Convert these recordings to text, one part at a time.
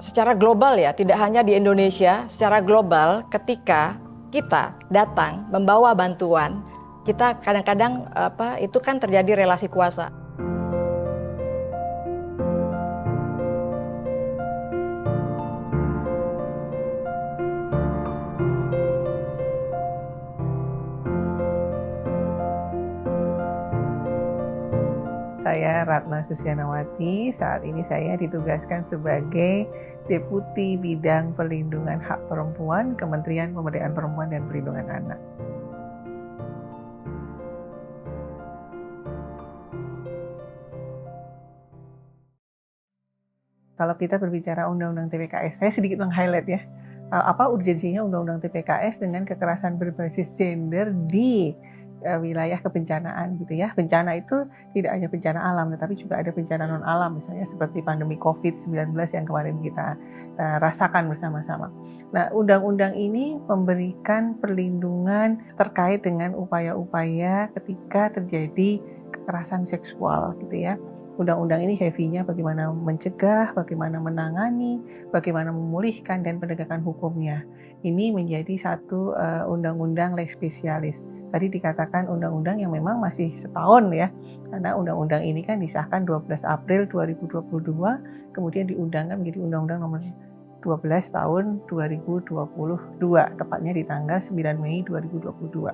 secara global ya, tidak hanya di Indonesia, secara global ketika kita datang membawa bantuan, kita kadang-kadang itu kan terjadi relasi kuasa. Saya Ratna Susianawati, saat ini saya ditugaskan sebagai Deputi Bidang Perlindungan Hak Perempuan, Kementerian Pemberdayaan Perempuan dan Perlindungan Anak. Kalau kita berbicara Undang-Undang TPKS, saya sedikit meng-highlight ya, apa urgensinya Undang-Undang TPKS dengan kekerasan berbasis gender di wilayah kebencanaan gitu ya. Bencana itu tidak hanya bencana alam, tetapi juga ada bencana non alam, misalnya seperti pandemi COVID-19 yang kemarin kita rasakan bersama-sama. Nah, undang-undang ini memberikan perlindungan terkait dengan upaya-upaya ketika terjadi kekerasan seksual gitu ya. Undang-undang ini heavy-nya bagaimana mencegah, bagaimana menangani, bagaimana memulihkan, dan penegakan hukumnya. Ini menjadi satu undang-undang lex specialis. Tadi dikatakan undang-undang yang memang masih setahun ya, karena undang-undang ini kan disahkan 12 April 2022, kemudian diundangkan menjadi Undang-Undang nomor 12 tahun 2022, tepatnya di tanggal 9 Mei 2022.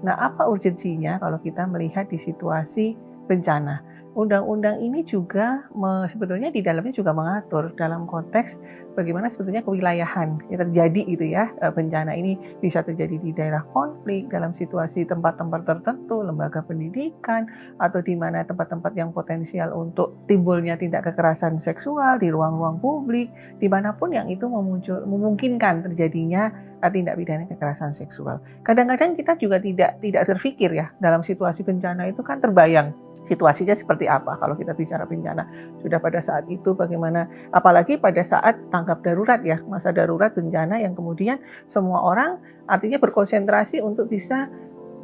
Nah, apa urgensinya kalau kita melihat di situasi bencana? Undang-undang ini juga sebetulnya di dalamnya juga mengatur dalam konteks bagaimana sebetulnya kewilayahan yang terjadi gitu ya. Bencana ini bisa terjadi di daerah konflik, dalam situasi tempat-tempat tertentu, lembaga pendidikan, atau di mana tempat-tempat yang potensial untuk timbulnya tindak kekerasan seksual di ruang-ruang publik, dimanapun yang itu memungkinkan terjadinya tindak pidana kekerasan seksual. Kadang-kadang kita juga tidak terfikir ya, dalam situasi bencana itu kan terbayang situasinya seperti apa kalau kita bicara bencana. Sudah pada saat itu bagaimana, apalagi pada saat tanggap darurat ya, masa darurat bencana yang kemudian semua orang artinya berkonsentrasi untuk bisa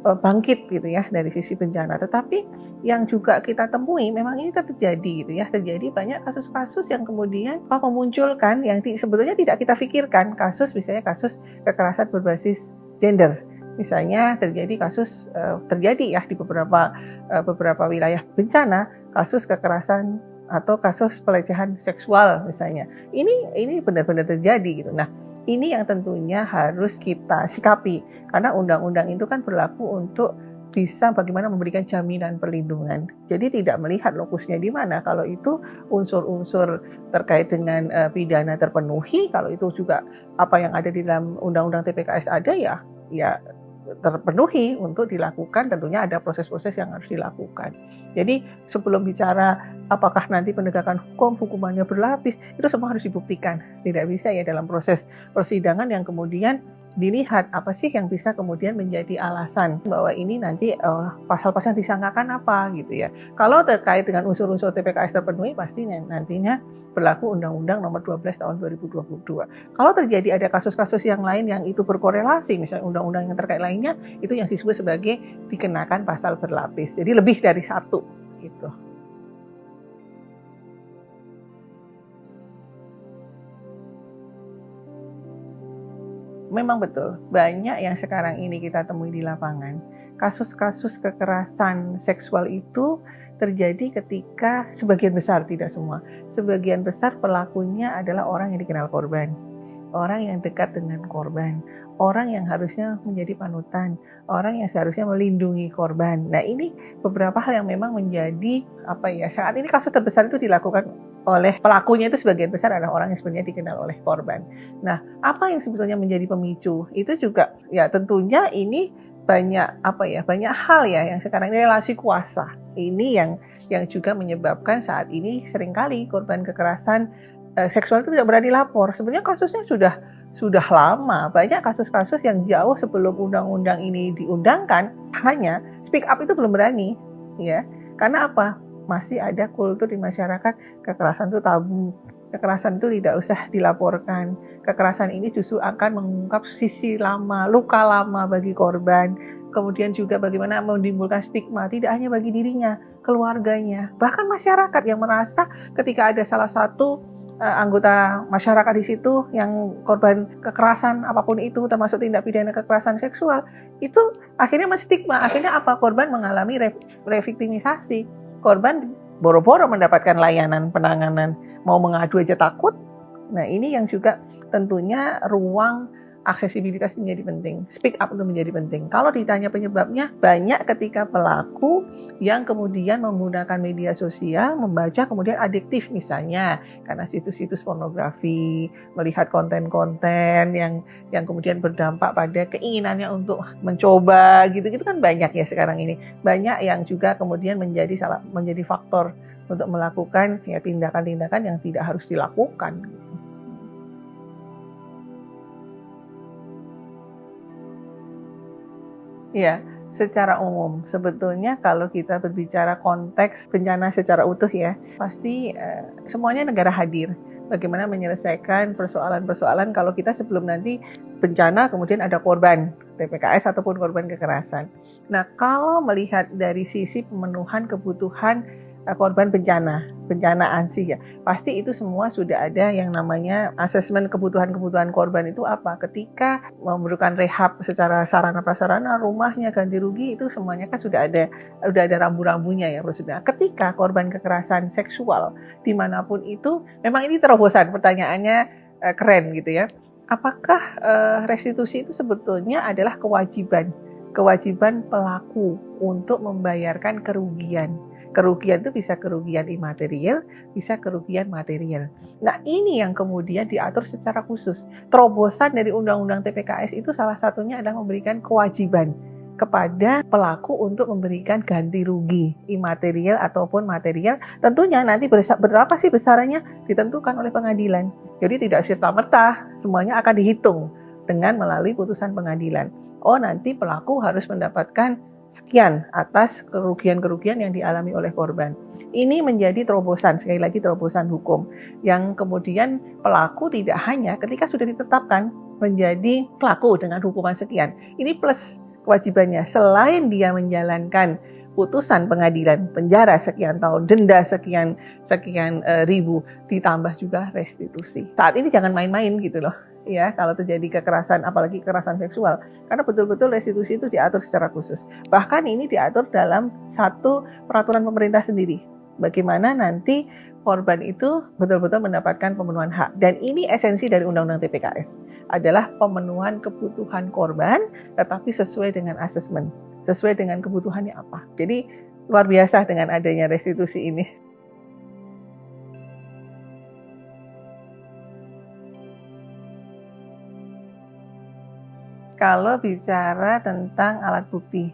bangkit gitu ya dari sisi bencana. Tetapi yang juga kita temui memang ini terjadi gitu ya, terjadi banyak kasus-kasus yang kemudian memunculkan yang sebetulnya tidak kita pikirkan, misalnya kasus kekerasan berbasis gender. Misalnya terjadi terjadi ya di beberapa wilayah bencana, kasus kekerasan atau kasus pelecehan seksual misalnya. Ini benar-benar terjadi gitu. Nah, ini yang tentunya harus kita sikapi karena undang-undang itu kan berlaku untuk bisa bagaimana memberikan jaminan perlindungan. Jadi tidak melihat lokusnya di mana. Kalau itu unsur-unsur terkait dengan pidana terpenuhi, kalau itu juga apa yang ada di dalam undang-undang TPKS ada ya terpenuhi untuk dilakukan, tentunya ada proses-proses yang harus dilakukan. Jadi sebelum bicara apakah nanti penegakan hukumannya berlapis, itu semua harus dibuktikan. Tidak bisa ya dalam proses persidangan yang kemudian dilihat apa sih yang bisa kemudian menjadi alasan bahwa ini nanti pasal-pasal disangkakan apa gitu ya. Kalau terkait dengan unsur-unsur TPKS terpenuhi, pasti nantinya berlaku Undang-Undang nomor 12 tahun 2022. Kalau terjadi ada kasus-kasus yang lain yang itu berkorelasi, misalnya undang-undang yang terkait lainnya, itu yang disebut sebagai dikenakan pasal berlapis. Jadi lebih dari satu gitu. Memang betul, banyak yang sekarang ini kita temui di lapangan. Kasus-kasus kekerasan seksual itu terjadi ketika sebagian besar, tidak semua, sebagian besar pelakunya adalah orang yang dikenal korban, orang yang dekat dengan korban, orang yang harusnya menjadi panutan, orang yang seharusnya melindungi korban. Nah, ini beberapa hal yang memang menjadi saat ini kasus terbesar itu dilakukan oleh pelakunya itu sebagian besar adalah orang yang sebenarnya dikenal oleh korban. Nah, apa yang sebetulnya menjadi pemicu? Itu juga ya tentunya ini banyak hal ya yang sekarang ini relasi kuasa. Ini yang juga menyebabkan saat ini seringkali korban kekerasan seksual itu tidak berani lapor. Sebenarnya kasusnya sudah lama. Banyak kasus-kasus yang jauh sebelum undang-undang ini diundangkan, hanya speak up itu belum berani, ya. Karena apa? Masih ada kultur di masyarakat kekerasan itu tabu, kekerasan itu tidak usah dilaporkan, kekerasan ini justru akan mengungkap sisi lama, luka lama bagi korban, kemudian juga bagaimana menimbulkan stigma tidak hanya bagi dirinya, keluarganya, bahkan masyarakat yang merasa ketika ada salah satu anggota masyarakat di situ yang korban kekerasan apapun itu, termasuk tindak pidana kekerasan seksual, itu akhirnya menstigma. Akhirnya apa? Korban mengalami reviktimisasi. Korban boro-boro mendapatkan layanan penanganan, mau mengadu aja takut. Nah, ini yang juga tentunya ruang aksesibilitas menjadi penting, speak up itu menjadi penting. Kalau ditanya penyebabnya, banyak ketika pelaku yang kemudian menggunakan media sosial, membaca kemudian adiktif misalnya karena situs-situs pornografi, melihat konten-konten yang kemudian berdampak pada keinginannya untuk mencoba gitu-gitu kan banyak ya sekarang ini. Banyak yang juga kemudian menjadi faktor untuk melakukan ya tindakan-tindakan yang tidak harus dilakukan. Ya, secara umum sebetulnya kalau kita berbicara konteks bencana secara utuh ya, pasti semuanya negara hadir. Bagaimana menyelesaikan persoalan-persoalan kalau kita sebelum nanti bencana kemudian ada korban TPKS ataupun korban kekerasan. Nah, kalau melihat dari sisi pemenuhan kebutuhan korban bencanaan sih ya, pasti itu semua sudah ada yang namanya asesmen kebutuhan korban itu apa. Ketika memerlukan rehab secara sarana prasarana, rumahnya ganti rugi, itu semuanya kan sudah ada rambu-rambunya ya prosedurnya. Ketika korban kekerasan seksual dimanapun itu, memang ini terobosan, pertanyaannya keren gitu ya. Apakah restitusi itu sebetulnya adalah kewajiban pelaku untuk membayarkan kerugian. Kerugian itu bisa kerugian imaterial, bisa kerugian material. Nah, ini yang kemudian diatur secara khusus. Terobosan dari Undang-Undang TPKS itu salah satunya adalah memberikan kewajiban kepada pelaku untuk memberikan ganti rugi imaterial ataupun material. Tentunya nanti berapa sih besarannya ditentukan oleh pengadilan. Jadi tidak serta-merta semuanya akan dihitung dengan melalui putusan pengadilan. Oh, nanti pelaku harus mendapatkan sekian atas kerugian-kerugian yang dialami oleh korban. Ini menjadi terobosan, sekali lagi terobosan hukum, yang kemudian pelaku tidak hanya ketika sudah ditetapkan menjadi pelaku dengan hukuman sekian. Ini plus kewajibannya, selain dia menjalankan putusan pengadilan, penjara sekian tahun, denda sekian ribu, ditambah juga restitusi. Saat ini jangan main-main gitu loh. Ya, kalau terjadi kekerasan, apalagi kekerasan seksual, karena betul-betul restitusi itu diatur secara khusus. Bahkan ini diatur dalam satu peraturan pemerintah sendiri. Bagaimana nanti korban itu betul-betul mendapatkan pemenuhan hak. Dan ini esensi dari Undang-Undang TPKS, adalah pemenuhan kebutuhan korban, tetapi sesuai dengan asesmen, sesuai dengan kebutuhannya apa. Jadi luar biasa dengan adanya restitusi ini. Kalau bicara tentang alat bukti,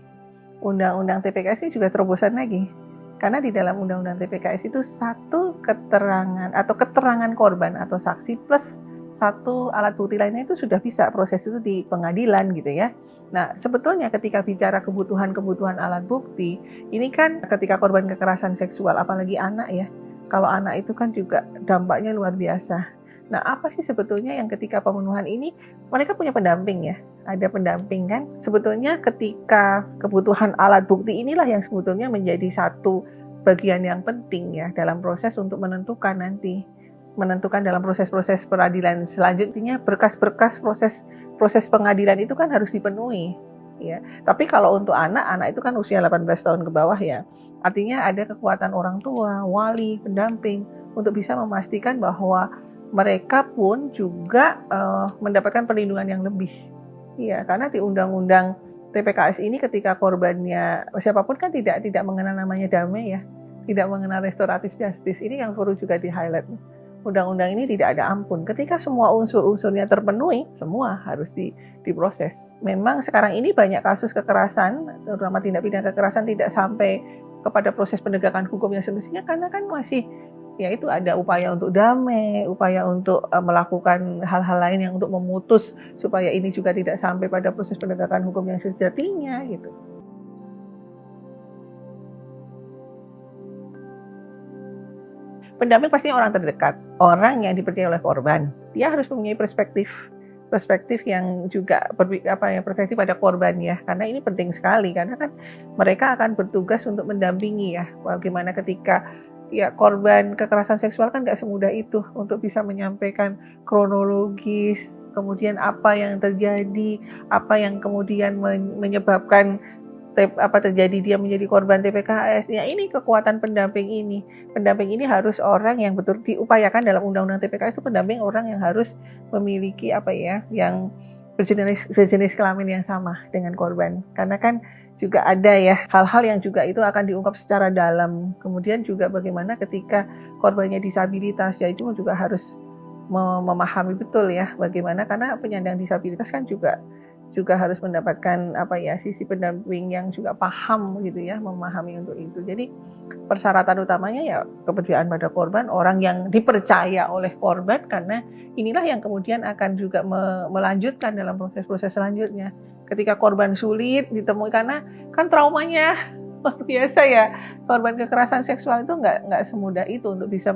Undang-Undang TPKS ini juga terobosan lagi. Karena di dalam Undang-Undang TPKS itu satu keterangan atau keterangan korban atau saksi plus satu alat bukti lainnya itu sudah bisa proses itu di pengadilan gitu ya. Nah, sebetulnya ketika bicara kebutuhan alat bukti, ini kan ketika korban kekerasan seksual, apalagi anak ya. Kalau anak itu kan juga dampaknya luar biasa. Nah, apa sih sebetulnya yang ketika pemenuhan ini, mereka punya pendamping ya, ada pendamping kan. Sebetulnya ketika kebutuhan alat bukti inilah yang sebetulnya menjadi satu bagian yang penting ya dalam proses untuk menentukan dalam proses-proses peradilan selanjutnya, berkas-berkas proses pengadilan itu kan harus dipenuhi ya. Tapi kalau untuk anak itu kan usia 18 tahun ke bawah ya. Artinya ada kekuatan orang tua, wali, pendamping untuk bisa memastikan bahwa mereka pun juga mendapatkan perlindungan yang lebih. Iya, karena di Undang-Undang TPKS ini ketika korbannya siapapun kan tidak mengenal namanya damai ya, tidak mengenal restoratif justice. Ini yang perlu juga di-highlight. Undang-undang ini tidak ada ampun. Ketika semua unsur-unsurnya terpenuhi, semua harus diproses. Memang sekarang ini banyak kasus kekerasan, terutama tindak pidana kekerasan tidak sampai kepada proses penegakan hukum yang semestinya karena kan masih ya itu ada upaya untuk damai, upaya untuk melakukan hal-hal lain yang untuk memutus supaya ini juga tidak sampai pada proses penegakan hukum yang sejatinya gitu. Pendamping pastinya orang terdekat, orang yang dipercaya oleh korban. Dia harus mempunyai perspektif yang juga perspektif pada korban ya, karena ini penting sekali karena kan mereka akan bertugas untuk mendampingi ya, bagaimana ketika ya korban kekerasan seksual kan nggak semudah itu untuk bisa menyampaikan kronologis, kemudian apa yang terjadi, apa yang kemudian menyebabkan terjadi dia menjadi korban TPKS. Ya ini kekuatan pendamping ini. Pendamping ini harus orang yang betul diupayakan dalam Undang-Undang TPKS itu pendamping orang yang harus memiliki yang berjenis kelamin yang sama dengan korban. Karena kan juga ada ya hal-hal yang juga itu akan diungkap secara dalam. Kemudian juga bagaimana ketika korbannya disabilitas, ya itu juga harus memahami betul ya bagaimana, karena penyandang disabilitas kan juga harus mendapatkan sisi pendamping yang juga paham gitu ya, memahami untuk itu. Jadi persyaratan utamanya ya kepercayaan pada korban, orang yang dipercaya oleh korban, karena inilah yang kemudian akan juga melanjutkan dalam proses-proses selanjutnya. Ketika korban sulit ditemui karena kan traumanya luar biasa ya, korban kekerasan seksual itu nggak semudah itu untuk bisa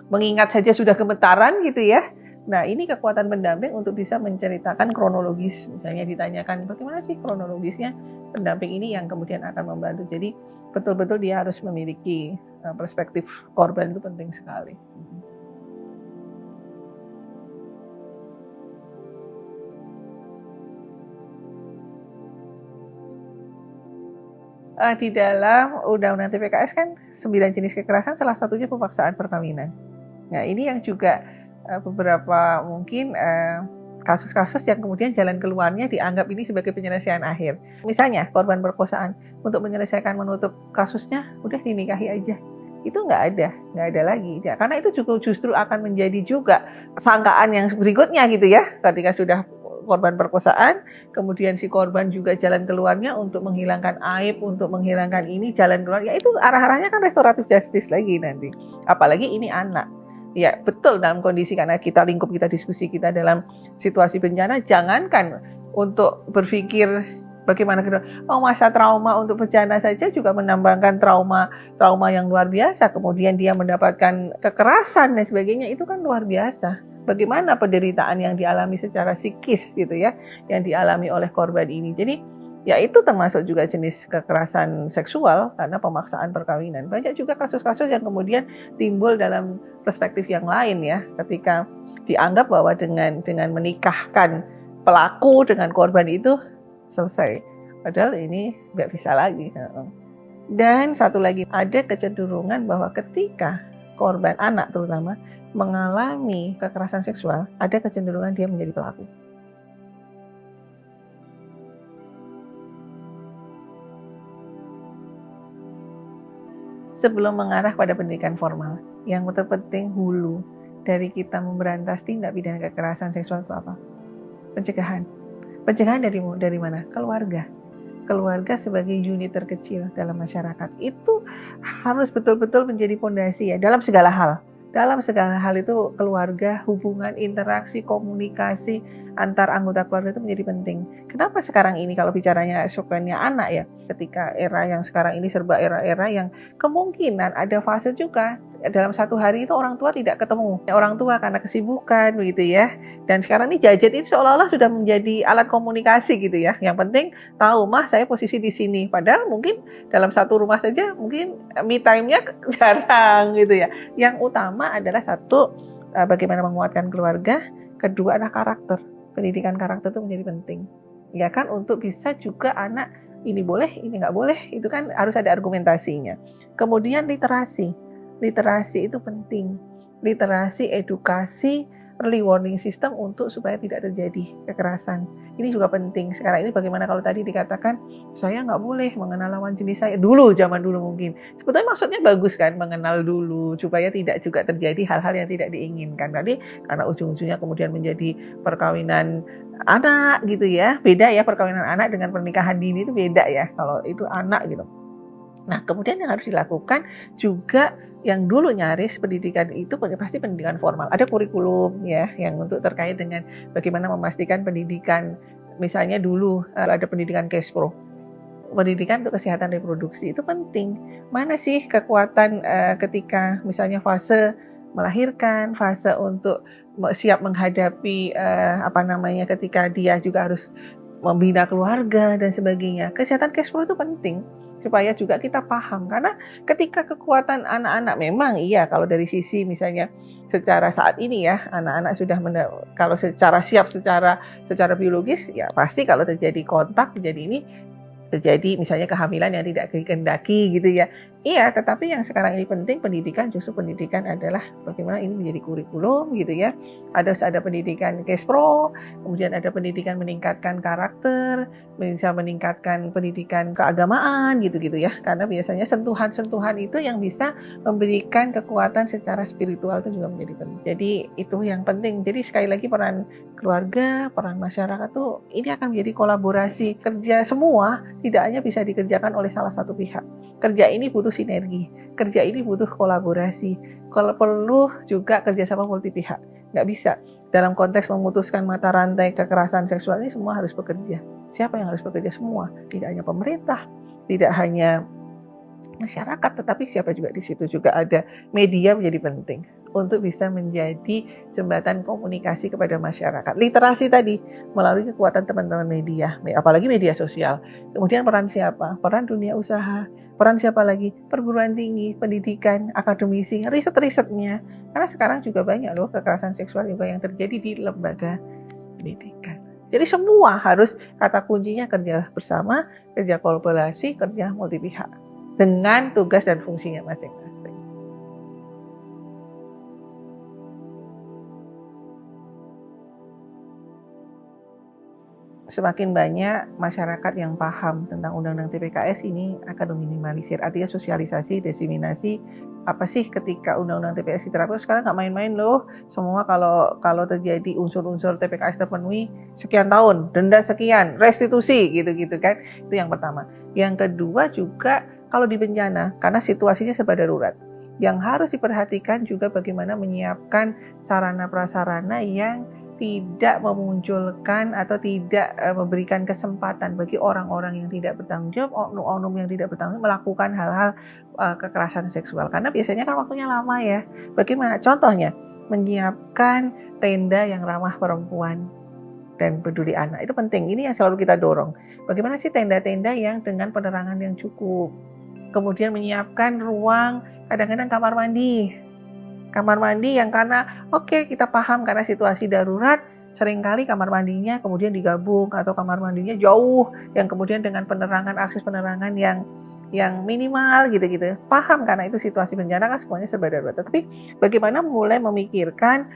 mengingat saja sudah gemetaran gitu ya. Nah, ini kekuatan pendamping untuk bisa menceritakan kronologis. Misalnya ditanyakan bagaimana sih kronologisnya, pendamping ini yang kemudian akan membantu. Jadi betul-betul dia harus memiliki perspektif korban, itu penting sekali. Di dalam Undang-Undang TPKS kan 9 jenis kekerasan, salah satunya pemaksaan perkawinan. Nah, ini yang juga beberapa mungkin kasus-kasus yang kemudian jalan keluarnya dianggap ini sebagai penyelesaian akhir. Misalnya korban perkosaan, untuk menyelesaikan menutup kasusnya udah dinikahi aja. Itu nggak ada lagi. Ya, karena itu justru akan menjadi juga sangkaan yang berikutnya gitu ya. Ketika sudah korban perkosaan, kemudian si korban juga jalan keluarnya untuk menghilangkan aib, untuk menghilangkan ini jalan keluar. Ya itu arah-arahnya kan restoratif justice lagi nanti. Apalagi ini anak. Ya betul, dalam kondisi karena lingkup kita diskusi kita dalam situasi bencana, jangankan untuk berpikir bagaimana masa trauma untuk bencana saja juga menambahkan trauma yang luar biasa, kemudian dia mendapatkan kekerasan dan sebagainya, itu kan luar biasa. Bagaimana penderitaan yang dialami secara psikis gitu ya, yang dialami oleh korban ini. Jadi ya itu termasuk juga jenis kekerasan seksual karena pemaksaan perkawinan. Banyak juga kasus-kasus yang kemudian timbul dalam perspektif yang lain ya, ketika dianggap bahwa dengan menikahkan pelaku dengan korban itu selesai. Padahal ini nggak bisa lagi. Dan satu lagi, ada kecenderungan bahwa ketika korban anak terutama mengalami kekerasan seksual, ada kecenderungan dia menjadi pelaku. Sebelum mengarah pada pendidikan formal, yang terpenting hulu dari kita memberantas tindak pidana kekerasan seksual itu apa? Pencegahan. Pencegahan dari mana? Keluarga. Keluarga sebagai unit terkecil dalam masyarakat itu harus betul-betul menjadi fondasi ya dalam segala hal. Dalam segala hal itu keluarga, hubungan, interaksi, komunikasi antar anggota keluarga itu menjadi penting. Kenapa sekarang ini kalau bicaranya sebenarnya anak ya, ketika era yang sekarang ini serba era-era yang kemungkinan ada fase juga dalam satu hari itu orang tua tidak ketemu. Orang tua karena kesibukan begitu ya. Dan sekarang ini gadget itu seolah-olah sudah menjadi alat komunikasi gitu ya. Yang penting tahu mah saya posisi di sini. Padahal mungkin dalam satu rumah saja mungkin me time-nya jarang gitu ya. Yang utama adalah satu, bagaimana menguatkan keluarga, kedua adalah karakter. Pendidikan karakter itu menjadi penting. Ya kan, untuk bisa juga anak ini boleh, ini nggak boleh, itu kan harus ada argumentasinya. Kemudian literasi. Literasi itu penting. Literasi, edukasi, early warning system untuk supaya tidak terjadi kekerasan. Ini juga penting. Sekarang ini bagaimana kalau tadi dikatakan saya nggak boleh mengenal lawan jenis saya. Dulu, zaman dulu mungkin. Sebetulnya maksudnya bagus kan, mengenal dulu supaya tidak juga terjadi hal-hal yang tidak diinginkan. Tadi karena ujung-ujungnya kemudian menjadi perkawinan anak gitu ya. Beda ya perkawinan anak dengan pernikahan dini itu beda ya. Kalau itu anak gitu. Nah, kemudian yang harus dilakukan juga yang dulu nyaris pendidikan itu pasti pendidikan formal. Ada kurikulum ya yang untuk terkait dengan bagaimana memastikan pendidikan. Misalnya dulu ada pendidikan Kespro. Pendidikan untuk kesehatan reproduksi itu penting. Mana sih kekuatan ketika misalnya fase melahirkan, fase untuk siap menghadapi ketika dia juga harus membina keluarga dan sebagainya. Kesehatan Kespro itu penting. supaya juga kita paham. Karena ketika kekuatan anak-anak memang iya kalau dari sisi misalnya secara saat ini ya anak-anak sudah kalau secara siap secara biologis ya pasti kalau terjadi kontak terjadi misalnya kehamilan yang tidak dikehendaki gitu ya. Iya, tetapi yang sekarang ini penting pendidikan, justru pendidikan adalah bagaimana ini menjadi kurikulum gitu ya. Ada pendidikan KESPRO, kemudian ada pendidikan meningkatkan karakter, bisa meningkatkan pendidikan keagamaan gitu-gitu ya. Karena biasanya sentuhan-sentuhan itu yang bisa memberikan kekuatan secara spiritual itu juga menjadi penting. Jadi itu yang penting. Jadi sekali lagi peran keluarga, peran masyarakat tuh ini akan menjadi kolaborasi kerja semua, tidak hanya bisa dikerjakan oleh salah satu pihak. Kerja ini butuh sinergi, kerja ini butuh kolaborasi. Kalau perlu juga kerjasama multi pihak. Nggak bisa dalam konteks memutuskan mata rantai kekerasan seksual ini semua harus bekerja. Siapa yang harus bekerja? Semua, tidak hanya pemerintah, tidak hanya masyarakat, tetapi siapa juga di situ juga ada media menjadi penting untuk bisa menjadi jembatan komunikasi kepada masyarakat. Literasi tadi melalui kekuatan teman-teman media, apalagi media sosial. Kemudian peran siapa? Peran dunia usaha. Peran siapa lagi? Perguruan tinggi, pendidikan, akademisi, riset-risetnya. Karena sekarang juga banyak loh kekerasan seksual juga yang terjadi di lembaga pendidikan. Jadi semua harus kata kuncinya kerja bersama, kerja kolaborasi, kerja multi pihak dengan tugas dan fungsinya masing-masing. Semakin banyak masyarakat yang paham tentang Undang-Undang TPKS ini akan meminimalisir. Artinya sosialisasi, diseminasi, apa sih ketika Undang-Undang TPKS diterapkan sekarang nggak main-main loh. Semua kalau terjadi unsur-unsur TPKS terpenuhi sekian tahun, denda sekian, restitusi gitu-gitu kan. Itu yang pertama. Yang kedua juga kalau di bencana, karena situasinya serba darurat. Yang harus diperhatikan juga bagaimana menyiapkan sarana prasarana yang tidak memunculkan atau tidak memberikan kesempatan bagi orang-orang yang tidak bertanggung jawab, oknum-oknum yang tidak bertanggung jawab melakukan hal-hal kekerasan seksual. Karena biasanya kan waktunya lama ya. Bagaimana? Contohnya, menyiapkan tenda yang ramah perempuan dan peduli anak. Itu penting. Ini yang selalu kita dorong. Bagaimana sih tenda-tenda yang dengan penerangan yang cukup. Kemudian menyiapkan ruang, kadang-kadang kamar mandi yang karena kita paham karena situasi darurat seringkali kamar mandinya kemudian digabung atau kamar mandinya jauh yang kemudian dengan akses penerangan yang minimal gitu-gitu. Paham karena itu situasi bencana kan semuanya serba darurat. Tapi bagaimana mulai memikirkan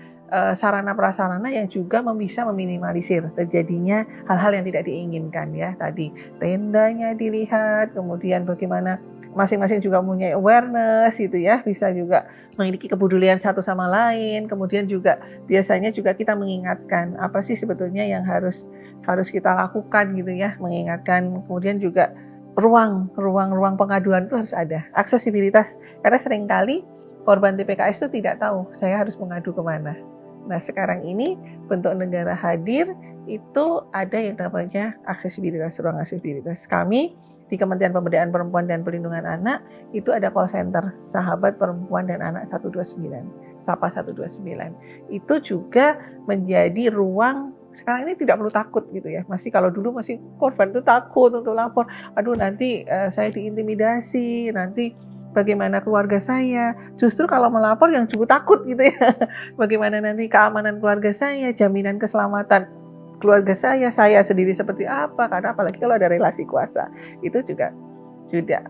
sarana prasarana yang juga bisa meminimalisir terjadinya hal-hal yang tidak diinginkan ya. Tadi tendanya dilihat, kemudian bagaimana masing-masing juga punya awareness gitu ya, bisa juga memiliki kepedulian satu sama lain. Kemudian juga biasanya juga kita mengingatkan apa sih sebetulnya yang harus kita lakukan gitu ya, mengingatkan. Kemudian juga ruang pengaduan itu harus ada, aksesibilitas, karena seringkali korban TPKS itu tidak tahu saya harus mengadu kemana. Nah sekarang ini bentuk negara hadir itu ada yang namanya aksesibilitas, ruang aksesibilitas. Kami di Kementerian Pemberdayaan Perempuan dan Perlindungan Anak itu ada call center Sahabat Perempuan dan Anak 129, Sapa 129. Itu juga menjadi ruang, sekarang ini tidak perlu takut gitu ya. Kalau dulu masih korban itu takut untuk lapor. Aduh nanti saya diintimidasi, nanti bagaimana keluarga saya. Justru kalau melapor yang cukup takut gitu ya. Bagaimana nanti keamanan keluarga saya, jaminan keselamatan keluarga saya sendiri seperti apa, karena apalagi kalau ada relasi kuasa itu juga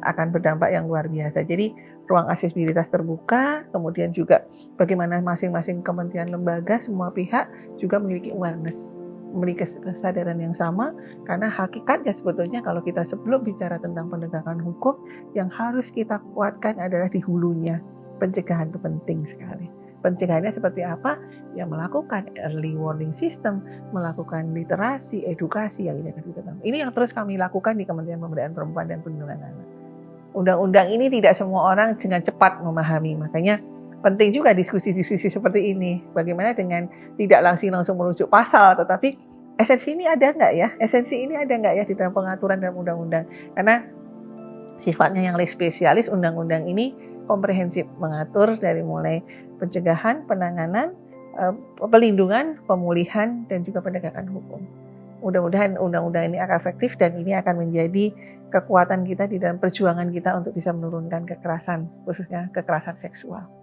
akan berdampak yang luar biasa. Jadi ruang aksesibilitas terbuka, kemudian juga bagaimana masing-masing kementerian lembaga semua pihak juga memiliki awareness, memiliki kesadaran yang sama, karena hakikatnya sebetulnya kalau kita sebelum bicara tentang penegakan hukum yang harus kita kuatkan adalah di hulunya. Pencegahan itu penting sekali. Pencegahannya seperti apa? Ya melakukan early warning system, melakukan literasi, edukasi yang ini akan kita tahu. Ini yang terus kami lakukan di Kementerian Pemberdayaan Perempuan dan Perlindungan Anak. Undang-undang ini tidak semua orang dengan cepat memahami, makanya penting juga diskusi-diskusi seperti ini. Bagaimana dengan tidak langsung merujuk pasal, tetapi esensi ini ada nggak ya? Esensi ini ada nggak ya di dalam pengaturan dalam undang-undang? Karena sifatnya yang lebih spesialis, undang-undang ini komprehensif, mengatur dari mulai pencegahan, penanganan, pelindungan, pemulihan, dan juga penegakan hukum. Mudah-mudahan undang-undang ini akan efektif dan ini akan menjadi kekuatan kita di dalam perjuangan kita untuk bisa menurunkan kekerasan, khususnya kekerasan seksual.